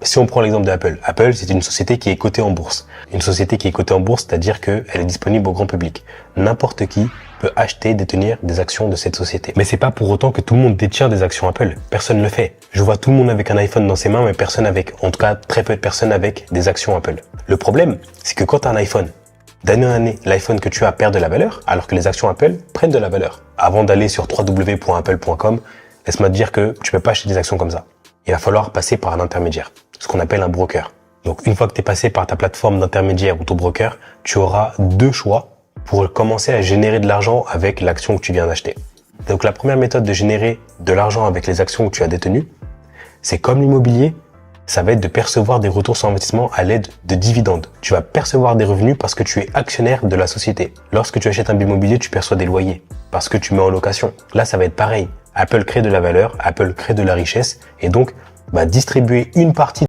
Si on prend l'exemple d'Apple, Apple, c'est une société qui est cotée en bourse. Une société qui est cotée en bourse, c'est-à-dire qu'elle est disponible au grand public. N'importe qui peut acheter, détenir des actions de cette société. Mais c'est pas pour autant que tout le monde détient des actions Apple. Personne ne le fait. Je vois tout le monde avec un iPhone dans ses mains, mais personne avec, en tout cas, très peu de personnes avec des actions Apple. Le problème, c'est que quand tu as un iPhone, d'année en année, l'iPhone que tu as perd de la valeur, alors que les actions Apple prennent de la valeur. Avant d'aller sur www.apple.com, laisse-moi te dire que tu peux pas acheter des actions comme ça. Il va falloir passer par un intermédiaire, ce qu'on appelle un broker. Donc une fois que tu es passé par ta plateforme d'intermédiaire ou ton broker, tu auras deux choix pour commencer à générer de l'argent avec l'action que tu viens d'acheter. Donc la première méthode de générer de l'argent avec les actions que tu as détenues, c'est comme l'immobilier, ça va être de percevoir des retours sur investissement à l'aide de dividendes. Tu vas percevoir des revenus parce que tu es actionnaire de la société. Lorsque tu achètes un bien immobilier, tu perçois des loyers parce que tu mets en location. Là, ça va être pareil. Apple crée de la valeur, Apple crée de la richesse et donc va distribuer une partie